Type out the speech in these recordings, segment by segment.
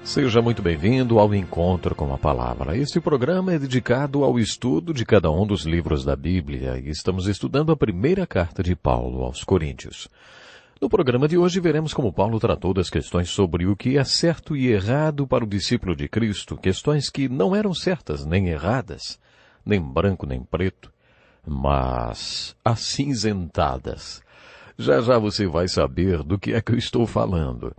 Seja muito bem-vindo ao Encontro com a Palavra. Este programa é dedicado ao estudo de cada um dos livros da Bíblia e estamos estudando a primeira carta de Paulo aos Coríntios. No programa de hoje veremos como Paulo tratou das questões sobre o que é certo e errado para o discípulo de Cristo, questões que não eram certas nem erradas, nem branco nem preto, mas acinzentadas. Já já você vai saber do que é que eu estou falando.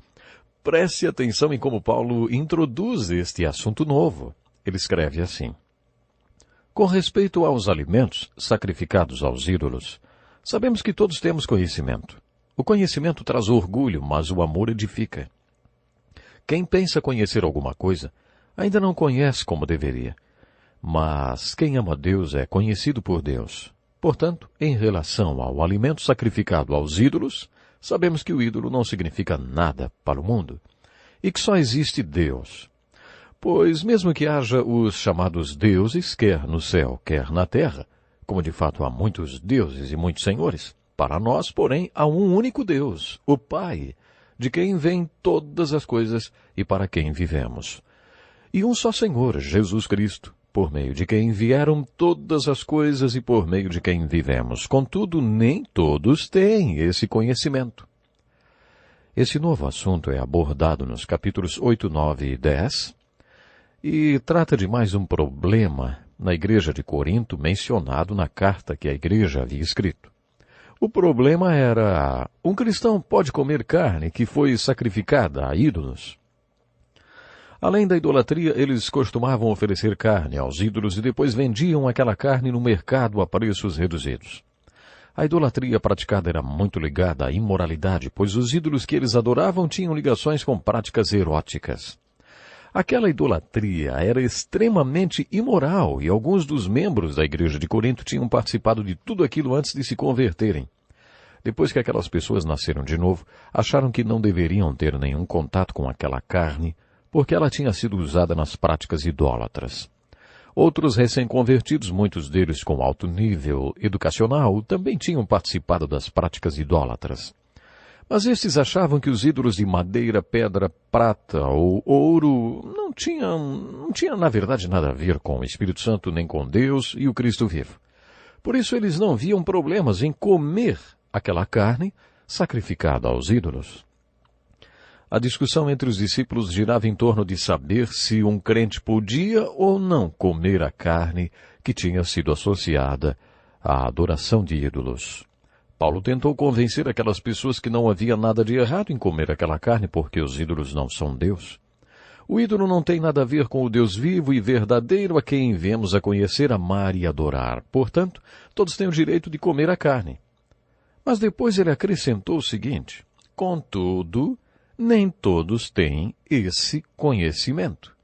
Preste atenção em como Paulo introduz este assunto novo. Ele escreve assim: com respeito aos alimentos sacrificados aos ídolos, sabemos que todos temos conhecimento. O conhecimento traz orgulho, mas o amor edifica. Quem pensa conhecer alguma coisa, ainda não conhece como deveria. Mas quem ama Deus é conhecido por Deus. Portanto, em relação ao alimento sacrificado aos ídolos, sabemos que o ídolo não significa nada para o mundo, e que só existe Deus. Pois mesmo que haja os chamados deuses, quer no céu, quer na terra, como de fato há muitos deuses e muitos senhores, para nós, porém, há um único Deus, o Pai, de quem vêm todas as coisas e para quem vivemos. E um só Senhor, Jesus Cristo, por meio de quem vieram todas as coisas e por meio de quem vivemos. Contudo, nem todos têm esse conhecimento. Esse novo assunto é abordado nos capítulos 8, 9 e 10 e trata de mais um problema na igreja de Corinto mencionado na carta que a igreja havia escrito. O problema era: um cristão pode comer carne que foi sacrificada a ídolos? Além da idolatria, eles costumavam oferecer carne aos ídolos e depois vendiam aquela carne no mercado a preços reduzidos. A idolatria praticada era muito ligada à imoralidade, pois os ídolos que eles adoravam tinham ligações com práticas eróticas. Aquela idolatria era extremamente imoral e alguns dos membros da igreja de Corinto tinham participado de tudo aquilo antes de se converterem. Depois que aquelas pessoas nasceram de novo, acharam que não deveriam ter nenhum contato com aquela carne, porque ela tinha sido usada nas práticas idólatras. Outros recém-convertidos, muitos deles com alto nível educacional, também tinham participado das práticas idólatras. Mas estes achavam que os ídolos de madeira, pedra, prata ou ouro não tinham na verdade nada a ver com o Espírito Santo nem com Deus e o Cristo vivo. Por isso eles não viam problemas em comer aquela carne sacrificada aos ídolos. A discussão entre os discípulos girava em torno de saber se um crente podia ou não comer a carne que tinha sido associada à adoração de ídolos. Paulo tentou convencer aquelas pessoas que não havia nada de errado em comer aquela carne porque os ídolos não são Deus. O ídolo não tem nada a ver com o Deus vivo e verdadeiro a quem viemos a conhecer, amar e adorar. Portanto, todos têm o direito de comer a carne. Mas depois ele acrescentou o seguinte: contudo, nem todos têm esse conhecimento.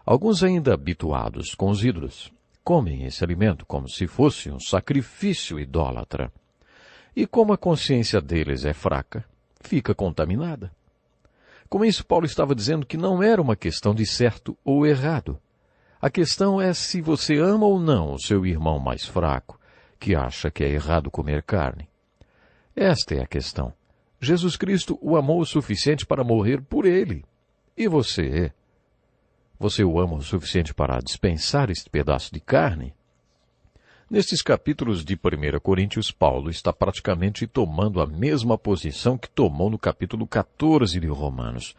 Alguns ainda habituados com os ídolos comem esse alimento como se fosse um sacrifício idólatra. E como a consciência deles é fraca, fica contaminada. Com isso, Paulo estava dizendo que não era uma questão de certo ou errado. A questão é se você ama ou não o seu irmão mais fraco, que acha que é errado comer carne. Esta é a questão. Jesus Cristo o amou o suficiente para morrer por ele. E você? Você o ama o suficiente para dispensar este pedaço de carne? Nestes capítulos de 1 Coríntios, Paulo está praticamente tomando a mesma posição que tomou no capítulo 14 de Romanos,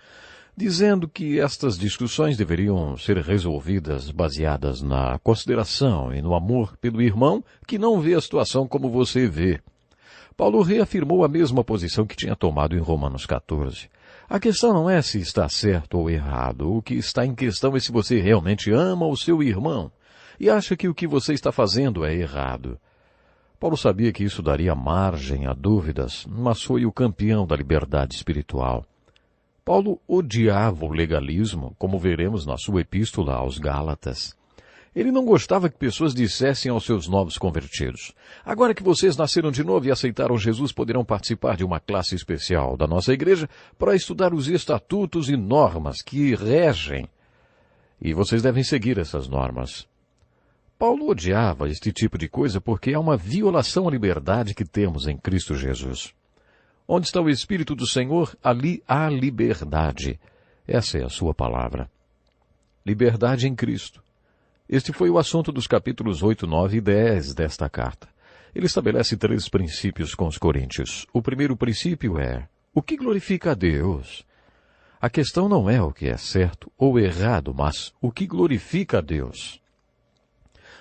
dizendo que estas discussões deveriam ser resolvidas baseadas na consideração e no amor pelo irmão que não vê a situação como você vê. Paulo reafirmou a mesma posição que tinha tomado em Romanos 14. A questão não é se está certo ou errado. O que está em questão é se você realmente ama o seu irmão e acha que o que você está fazendo é errado. Paulo sabia que isso daria margem a dúvidas, mas foi o campeão da liberdade espiritual. Paulo odiava o legalismo, como veremos na sua epístola aos Gálatas. Ele não gostava que pessoas dissessem aos seus novos convertidos: agora que vocês nasceram de novo e aceitaram Jesus, poderão participar de uma classe especial da nossa igreja para estudar os estatutos e normas que regem. E vocês devem seguir essas normas. Paulo odiava este tipo de coisa porque é uma violação à liberdade que temos em Cristo Jesus. Onde está o Espírito do Senhor, ali há liberdade. Essa é a sua palavra. Liberdade em Cristo. Este foi o assunto dos capítulos 8, 9 e 10 desta carta. Ele estabelece 3 princípios com os coríntios. O primeiro princípio é: o que glorifica a Deus? A questão não é o que é certo ou errado, mas o que glorifica a Deus.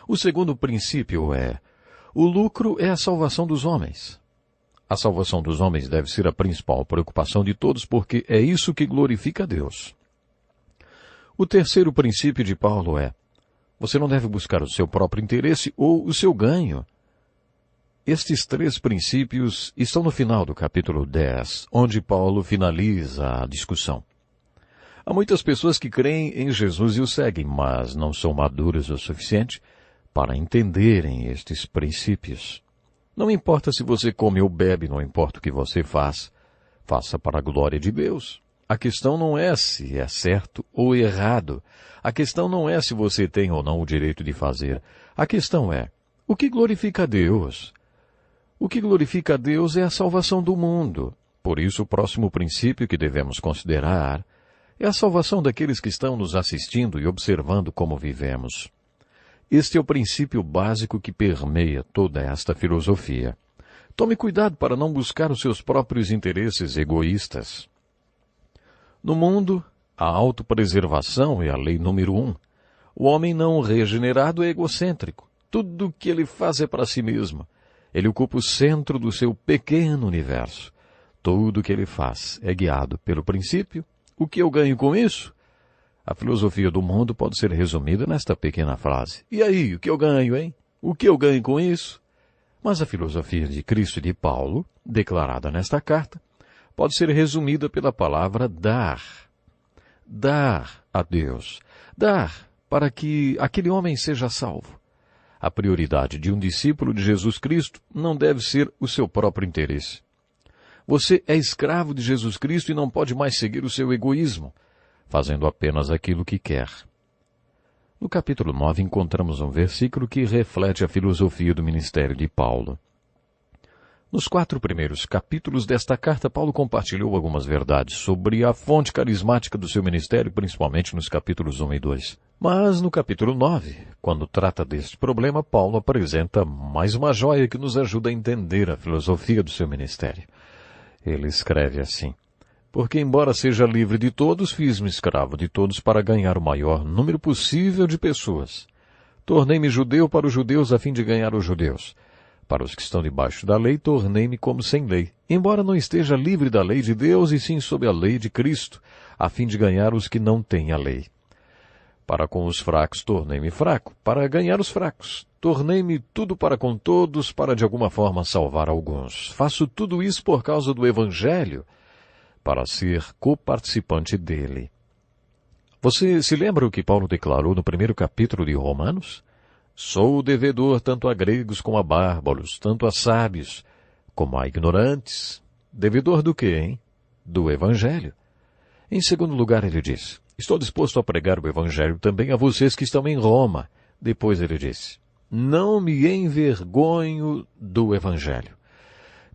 O segundo princípio é: o lucro é a salvação dos homens. A salvação dos homens deve ser a principal preocupação de todos, porque é isso que glorifica a Deus. O terceiro princípio de Paulo é: você não deve buscar o seu próprio interesse ou o seu ganho. Estes 3 princípios estão no final do capítulo 10, onde Paulo finaliza a discussão. Há muitas pessoas que creem em Jesus e o seguem, mas não são maduras o suficiente para entenderem estes princípios. Não importa se você come ou bebe, não importa o que você faz, faça para a glória de Deus. A questão não é se é certo ou errado. A questão não é se você tem ou não o direito de fazer. A questão é: o que glorifica a Deus? O que glorifica a Deus é a salvação do mundo. Por isso, o próximo princípio que devemos considerar é a salvação daqueles que estão nos assistindo e observando como vivemos. Este é o princípio básico que permeia toda esta filosofia. Tome cuidado para não buscar os seus próprios interesses egoístas. No mundo, a autopreservação é a lei número 1. O homem não regenerado é egocêntrico. Tudo o que ele faz é para si mesmo. Ele ocupa o centro do seu pequeno universo. Tudo o que ele faz é guiado pelo princípio: o que eu ganho com isso? A filosofia do mundo pode ser resumida nesta pequena frase: e aí, o que eu ganho, hein? O que eu ganho com isso? Mas a filosofia de Cristo e de Paulo, declarada nesta carta, pode ser resumida pela palavra dar. Dar a Deus. Dar para que aquele homem seja salvo. A prioridade de um discípulo de Jesus Cristo não deve ser o seu próprio interesse. Você é escravo de Jesus Cristo e não pode mais seguir o seu egoísmo, fazendo apenas aquilo que quer. No capítulo 9 encontramos um versículo que reflete a filosofia do ministério de Paulo. Nos 4 primeiros capítulos desta carta, Paulo compartilhou algumas verdades sobre a fonte carismática do seu ministério, principalmente nos capítulos 1 e 2. Mas no capítulo 9, quando trata deste problema, Paulo apresenta mais uma joia que nos ajuda a entender a filosofia do seu ministério. Ele escreve assim: porque embora seja livre de todos, fiz-me escravo de todos para ganhar o maior número possível de pessoas. Tornei-me judeu para os judeus a fim de ganhar os judeus. Para os que estão debaixo da lei, tornei-me como sem lei, embora não esteja livre da lei de Deus, e sim sob a lei de Cristo, a fim de ganhar os que não têm a lei. Para com os fracos, tornei-me fraco, para ganhar os fracos. Tornei-me tudo para com todos, para de alguma forma salvar alguns. Faço tudo isso por causa do Evangelho, para ser coparticipante dele. Você se lembra o que Paulo declarou no primeiro capítulo de Romanos? Sou devedor tanto a gregos como a bárbaros, tanto a sábios como a ignorantes. Devedor do quê, hein? Do Evangelho. Em segundo lugar, ele diz: estou disposto a pregar o Evangelho também a vocês que estão em Roma. Depois ele disse: não me envergonho do Evangelho.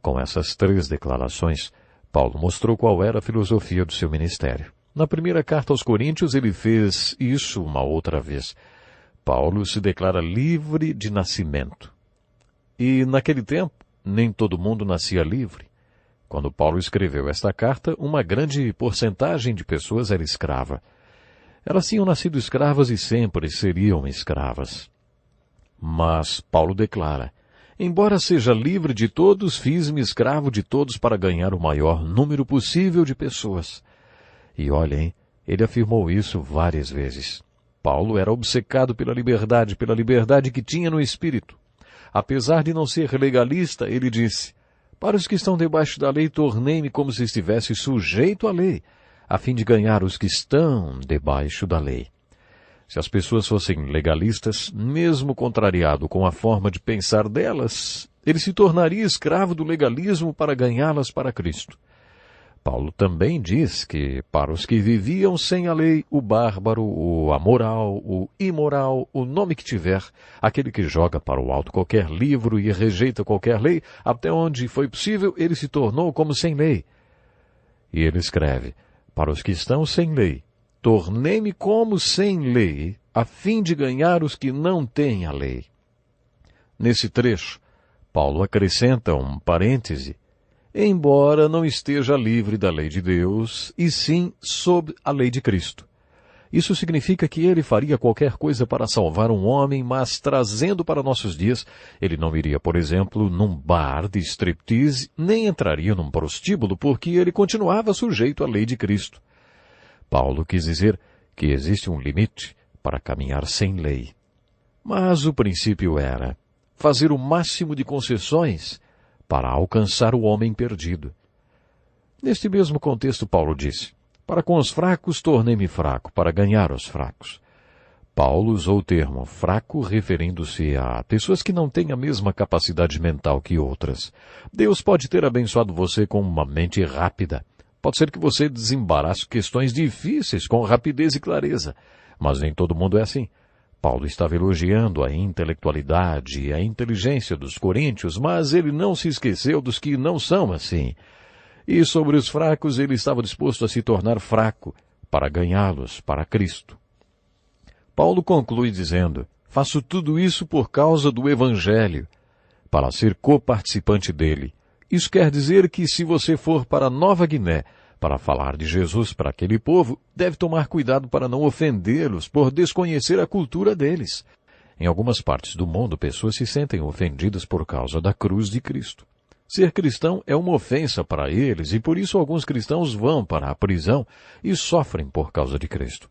Com essas 3 declarações, Paulo mostrou qual era a filosofia do seu ministério. Na primeira carta aos Coríntios, ele fez isso uma outra vez. Paulo se declara livre de nascimento. E naquele tempo, nem todo mundo nascia livre. Quando Paulo escreveu esta carta, uma grande porcentagem de pessoas era escrava. Elas tinham nascido escravas e sempre seriam escravas. Mas Paulo declara: embora seja livre de todos, fiz-me escravo de todos para ganhar o maior número possível de pessoas. E olhem, ele afirmou isso várias vezes. Paulo era obcecado pela liberdade que tinha no espírito. Apesar de não ser legalista, ele disse: para os que estão debaixo da lei, tornei-me como se estivesse sujeito à lei, a fim de ganhar os que estão debaixo da lei. Se as pessoas fossem legalistas, mesmo contrariado com a forma de pensar delas, ele se tornaria escravo do legalismo para ganhá-las para Cristo. Paulo também diz que, para os que viviam sem a lei, o bárbaro, o amoral, o imoral, o nome que tiver, aquele que joga para o alto qualquer livro e rejeita qualquer lei, até onde foi possível, ele se tornou como sem lei. E ele escreve: para os que estão sem lei, tornei-me como sem lei, a fim de ganhar os que não têm a lei. Nesse trecho, Paulo acrescenta um parêntese, embora não esteja livre da lei de Deus, e sim sob a lei de Cristo. Isso significa que ele faria qualquer coisa para salvar um homem, mas trazendo para nossos dias, ele não iria, por exemplo, num bar de striptease, nem entraria num prostíbulo, porque ele continuava sujeito à lei de Cristo. Paulo quis dizer que existe um limite para caminhar sem lei. Mas o princípio era fazer o máximo de concessões para alcançar o homem perdido. Neste mesmo contexto, Paulo disse, para com os fracos tornei-me fraco, para ganhar os fracos. Paulo usou o termo fraco referindo-se a pessoas que não têm a mesma capacidade mental que outras. Deus pode ter abençoado você com uma mente rápida. Pode ser que você desembarace questões difíceis com rapidez e clareza, mas nem todo mundo é assim. Paulo estava elogiando a intelectualidade e a inteligência dos coríntios, mas ele não se esqueceu dos que não são assim. E sobre os fracos ele estava disposto a se tornar fraco para ganhá-los para Cristo. Paulo conclui dizendo, faço tudo isso por causa do Evangelho, para ser coparticipante dele. Isso quer dizer que se você for para Nova Guiné para falar de Jesus para aquele povo, deve tomar cuidado para não ofendê-los por desconhecer a cultura deles. Em algumas partes do mundo, pessoas se sentem ofendidas por causa da cruz de Cristo. Ser cristão é uma ofensa para eles e por isso alguns cristãos vão para a prisão e sofrem por causa de Cristo.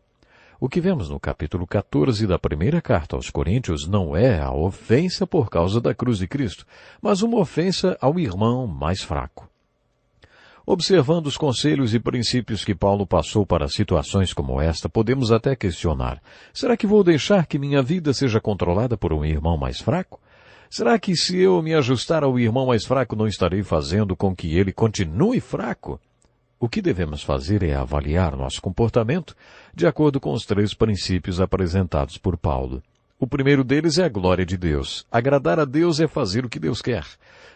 O que vemos no capítulo 14 da primeira carta aos Coríntios não é a ofensa por causa da cruz de Cristo, mas uma ofensa ao irmão mais fraco. Observando os conselhos e princípios que Paulo passou para situações como esta, podemos até questionar, será que vou deixar que minha vida seja controlada por um irmão mais fraco? Será que se eu me ajustar ao irmão mais fraco não estarei fazendo com que ele continue fraco? O que devemos fazer é avaliar nosso comportamento de acordo com os 3 princípios apresentados por Paulo. O primeiro deles é a glória de Deus. Agradar a Deus é fazer o que Deus quer.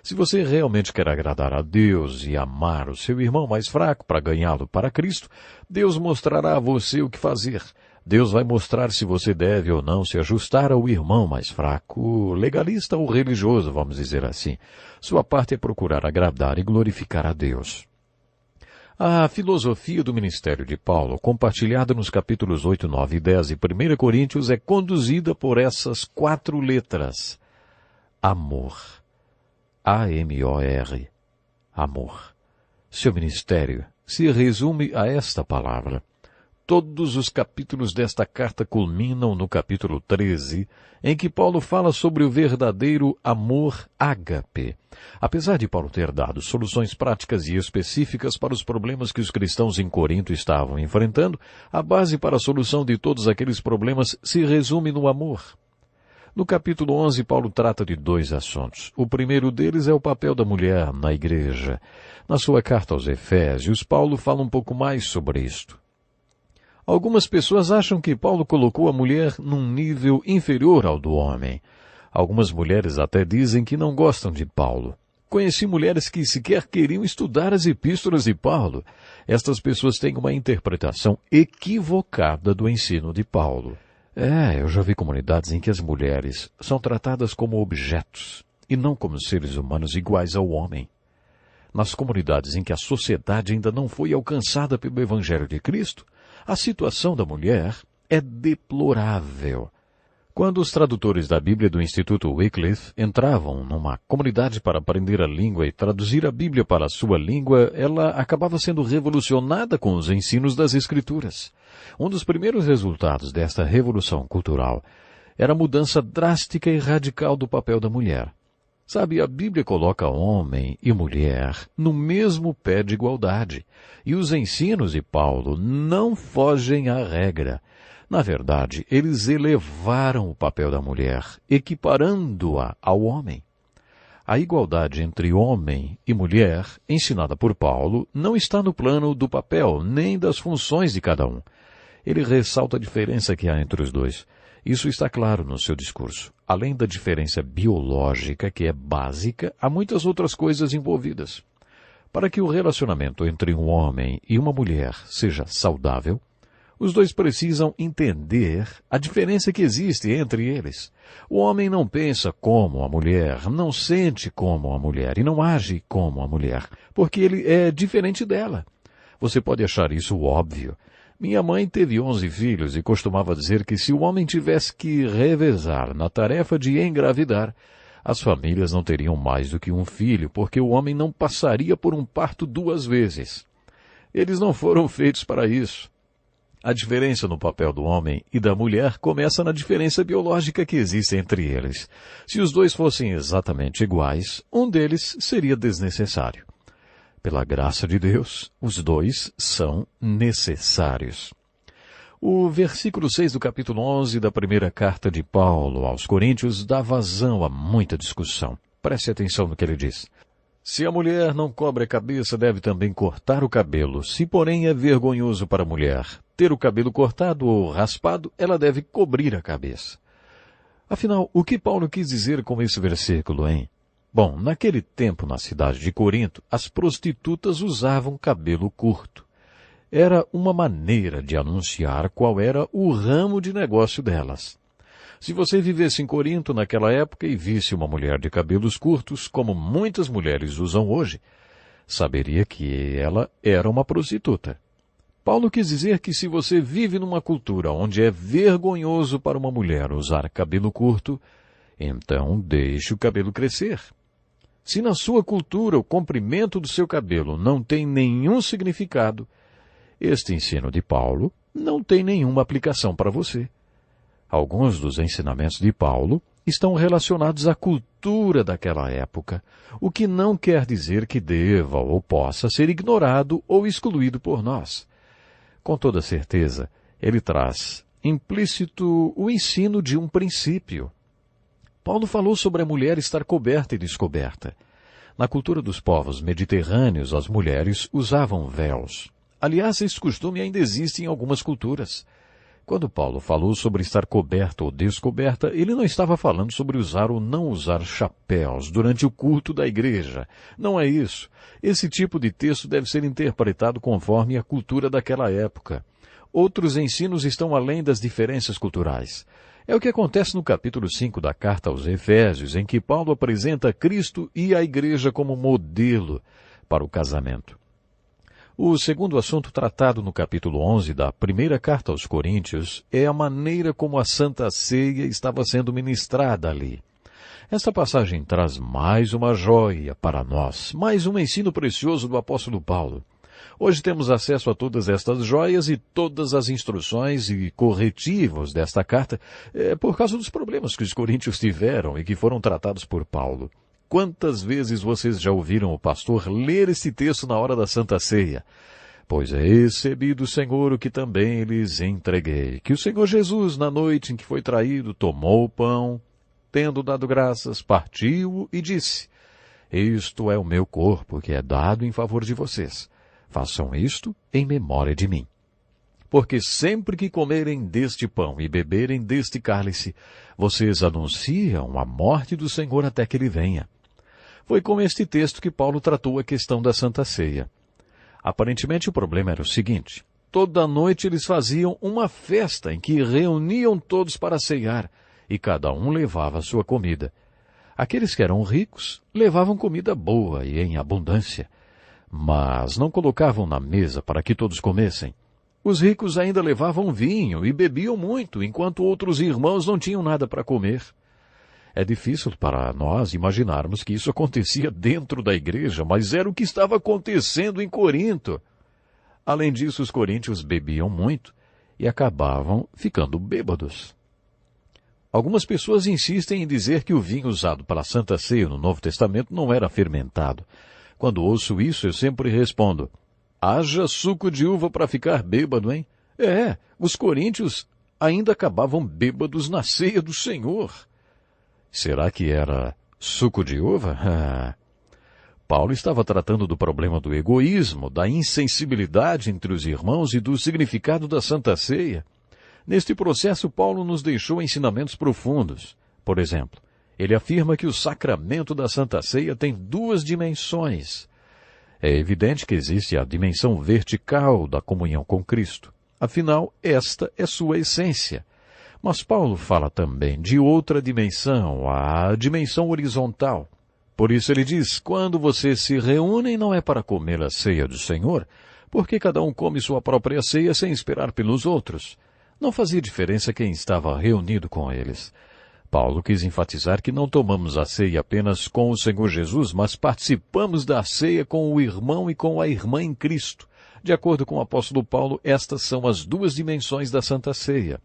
Se você realmente quer agradar a Deus e amar o seu irmão mais fraco para ganhá-lo para Cristo, Deus mostrará a você o que fazer. Deus vai mostrar se você deve ou não se ajustar ao irmão mais fraco, legalista ou religioso, vamos dizer assim. Sua parte é procurar agradar e glorificar a Deus. A filosofia do ministério de Paulo, compartilhada nos capítulos 8, 9 e 10 de 1 Coríntios, é conduzida por essas 4 letras. Amor. A-M-O-R. Amor. Seu ministério se resume a esta palavra. Todos os capítulos desta carta culminam no capítulo 13, em que Paulo fala sobre o verdadeiro amor ágape. Apesar de Paulo ter dado soluções práticas e específicas para os problemas que os cristãos em Corinto estavam enfrentando, a base para a solução de todos aqueles problemas se resume no amor. No capítulo 11, Paulo trata de 2 assuntos. O primeiro deles é o papel da mulher na igreja. Na sua carta aos Efésios, Paulo fala um pouco mais sobre isto. Algumas pessoas acham que Paulo colocou a mulher num nível inferior ao do homem. Algumas mulheres até dizem que não gostam de Paulo. Conheci mulheres que sequer queriam estudar as epístolas de Paulo. Estas pessoas têm uma interpretação equivocada do ensino de Paulo. Eu já vi comunidades em que as mulheres são tratadas como objetos e não como seres humanos iguais ao homem. Nas comunidades em que a sociedade ainda não foi alcançada pelo Evangelho de Cristo, a situação da mulher é deplorável. Quando os tradutores da Bíblia do Instituto Wycliffe entravam numa comunidade para aprender a língua e traduzir a Bíblia para a sua língua, ela acabava sendo revolucionada com os ensinos das Escrituras. Um dos primeiros resultados desta revolução cultural era a mudança drástica e radical do papel da mulher. Sabe, a Bíblia coloca homem e mulher no mesmo pé de igualdade, e os ensinos de Paulo não fogem à regra. Na verdade, eles elevaram o papel da mulher, equiparando-a ao homem. A igualdade entre homem e mulher, ensinada por Paulo, não está no plano do papel, nem das funções de cada um. Ele ressalta a diferença que há entre os dois. Isso está claro no seu discurso. Além da diferença biológica, que é básica, há muitas outras coisas envolvidas. Para que o relacionamento entre um homem e uma mulher seja saudável, Os dois precisam entender a diferença que existe entre eles. O homem não pensa como a mulher, não sente como a mulher e não age como a mulher, porque ele é diferente dela. Você pode achar isso óbvio. Minha mãe teve 11 filhos e costumava dizer que se o homem tivesse que revezar na tarefa de engravidar, as famílias não teriam mais do que um filho, porque o homem não passaria por um parto 2 vezes. Eles não foram feitos para isso. A diferença no papel do homem e da mulher começa na diferença biológica que existe entre eles. Se os dois fossem exatamente iguais, um deles seria desnecessário. Pela graça de Deus, os dois são necessários. O versículo 6 do capítulo 11 da primeira carta de Paulo aos Coríntios dá vazão a muita discussão. Preste atenção no que ele diz. Se a mulher não cobre a cabeça, deve também cortar o cabelo. Se, porém, é vergonhoso para a mulher ter o cabelo cortado ou raspado, ela deve cobrir a cabeça. Afinal, o que Paulo quis dizer com esse versículo, hein? Bom, naquele tempo, na cidade de Corinto, as prostitutas usavam cabelo curto. Era uma maneira de anunciar qual era o ramo de negócio delas. Se você vivesse em Corinto naquela época e visse uma mulher de cabelos curtos, como muitas mulheres usam hoje, saberia que ela era uma prostituta. Paulo quis dizer que se você vive numa cultura onde é vergonhoso para uma mulher usar cabelo curto, então deixe o cabelo crescer. Se na sua cultura o comprimento do seu cabelo não tem nenhum significado, este ensino de Paulo não tem nenhuma aplicação para você. Alguns dos ensinamentos de Paulo estão relacionados à cultura daquela época, o que não quer dizer que deva ou possa ser ignorado ou excluído por nós. Com toda certeza, ele traz implícito o ensino de um princípio. Paulo falou sobre a mulher estar coberta e descoberta. Na cultura dos povos mediterrâneos, as mulheres usavam véus. Aliás, esse costume ainda existe em algumas culturas. Quando Paulo falou sobre estar coberta ou descoberta, ele não estava falando sobre usar ou não usar chapéus durante o culto da igreja. Não é isso. Esse tipo de texto deve ser interpretado conforme a cultura daquela época. Outros ensinos estão além das diferenças culturais. É o que acontece no capítulo 5 da carta aos Efésios, em que Paulo apresenta Cristo e a igreja como modelo para o casamento. O segundo assunto tratado no capítulo 11 da primeira carta aos Coríntios é a maneira como a Santa Ceia estava sendo ministrada ali. Esta passagem traz mais uma joia para nós, mais um ensino precioso do apóstolo Paulo. Hoje temos acesso a todas estas joias e todas as instruções e corretivos desta carta por causa dos problemas que os coríntios tiveram e que foram tratados por Paulo. Quantas vezes vocês já ouviram o pastor ler este texto na hora da Santa Ceia? Pois recebi do Senhor o que também lhes entreguei, que o Senhor Jesus, na noite em que foi traído, tomou o pão, tendo dado graças, partiu-o e disse, isto é o meu corpo que é dado em favor de vocês. Façam isto em memória de mim. Porque sempre que comerem deste pão e beberem deste cálice, vocês anunciam a morte do Senhor até que ele venha. Foi com este texto que Paulo tratou a questão da Santa Ceia. Aparentemente o problema era o seguinte, toda noite eles faziam uma festa em que reuniam todos para ceiar, e cada um levava a sua comida. Aqueles que eram ricos levavam comida boa e em abundância, mas não colocavam na mesa para que todos comessem. Os ricos ainda levavam vinho e bebiam muito, enquanto outros irmãos não tinham nada para comer. É difícil para nós imaginarmos que isso acontecia dentro da igreja, mas era o que estava acontecendo em Corinto. Além disso, os coríntios bebiam muito e acabavam ficando bêbados. Algumas pessoas insistem em dizer que o vinho usado para a Santa Ceia no Novo Testamento não era fermentado. Quando ouço isso, eu sempre respondo, haja suco de uva para ficar bêbado, hein? Os coríntios ainda acabavam bêbados na ceia do Senhor. Será que era suco de uva? Paulo estava tratando do problema do egoísmo, da insensibilidade entre os irmãos e do significado da Santa Ceia. Neste processo, Paulo nos deixou ensinamentos profundos. Por exemplo, ele afirma que o sacramento da Santa Ceia tem 2 dimensões. É evidente que existe a dimensão vertical da comunhão com Cristo. Afinal, esta é sua essência. Mas Paulo fala também de outra dimensão, a dimensão horizontal. Por isso ele diz, quando vocês se reúnem não é para comer a ceia do Senhor, porque cada um come sua própria ceia sem esperar pelos outros. Não fazia diferença quem estava reunido com eles. Paulo quis enfatizar que não tomamos a ceia apenas com o Senhor Jesus, mas participamos da ceia com o irmão e com a irmã em Cristo. De acordo com o apóstolo Paulo, estas são as duas dimensões da Santa Ceia.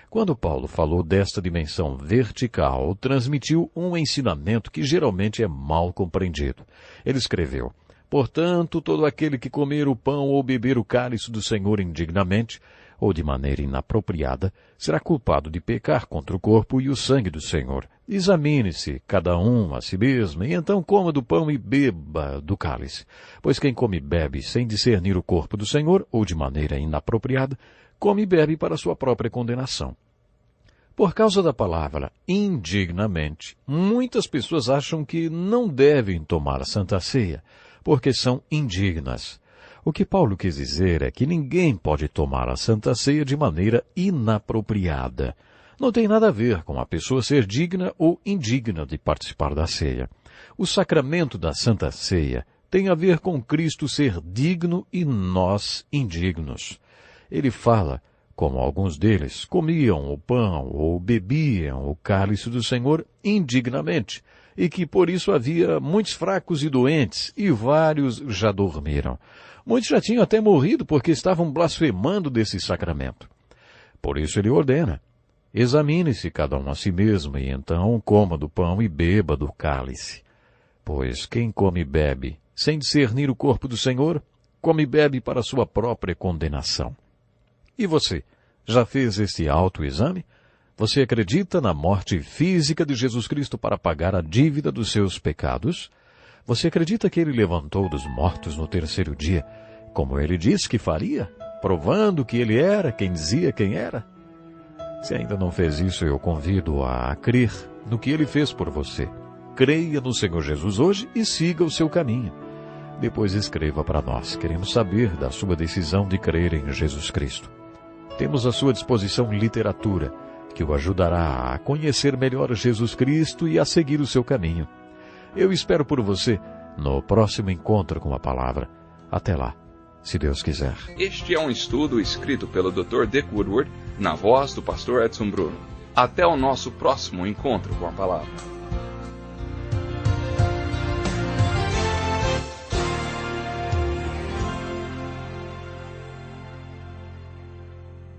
Quando Paulo falou desta dimensão vertical, transmitiu um ensinamento que geralmente é mal compreendido. Ele escreveu, portanto, todo aquele que comer o pão ou beber o cálice do Senhor indignamente, ou de maneira inapropriada, será culpado de pecar contra o corpo e o sangue do Senhor. Examine-se, cada um a si mesmo, e então coma do pão e beba do cálice. Pois quem come e bebe sem discernir o corpo do Senhor, ou de maneira inapropriada, come e bebe para sua própria condenação. Por causa da palavra indignamente, muitas pessoas acham que não devem tomar a Santa Ceia, porque são indignas. O que Paulo quis dizer é que ninguém pode tomar a Santa Ceia de maneira inapropriada. Não tem nada a ver com a pessoa ser digna ou indigna de participar da ceia. O sacramento da Santa Ceia tem a ver com Cristo ser digno e nós indignos. Ele fala como alguns deles comiam o pão ou bebiam o cálice do Senhor indignamente, e que por isso havia muitos fracos e doentes, e vários já dormiram. Muitos já tinham até morrido porque estavam blasfemando desse sacramento. Por isso ele ordena, examine-se cada um a si mesmo, e então coma do pão e beba do cálice. Pois quem come e bebe, sem discernir o corpo do Senhor, come e bebe para sua própria condenação. E você, já fez este autoexame? Você acredita na morte física de Jesus Cristo para pagar a dívida dos seus pecados? Você acredita que ele levantou dos mortos no terceiro dia, como ele disse que faria, provando que ele era quem dizia quem era? Se ainda não fez isso, eu convido a crer no que ele fez por você. Creia no Senhor Jesus hoje e siga o seu caminho. Depois escreva para nós. Queremos saber da sua decisão de crer em Jesus Cristo. Temos à sua disposição literatura, que o ajudará a conhecer melhor Jesus Cristo e a seguir o seu caminho. Eu espero por você no próximo encontro com a palavra. Até lá, se Deus quiser. Este é um estudo escrito pelo Dr. Dick Woodward, na voz do pastor Edson Bruno. Até o nosso próximo encontro com a palavra.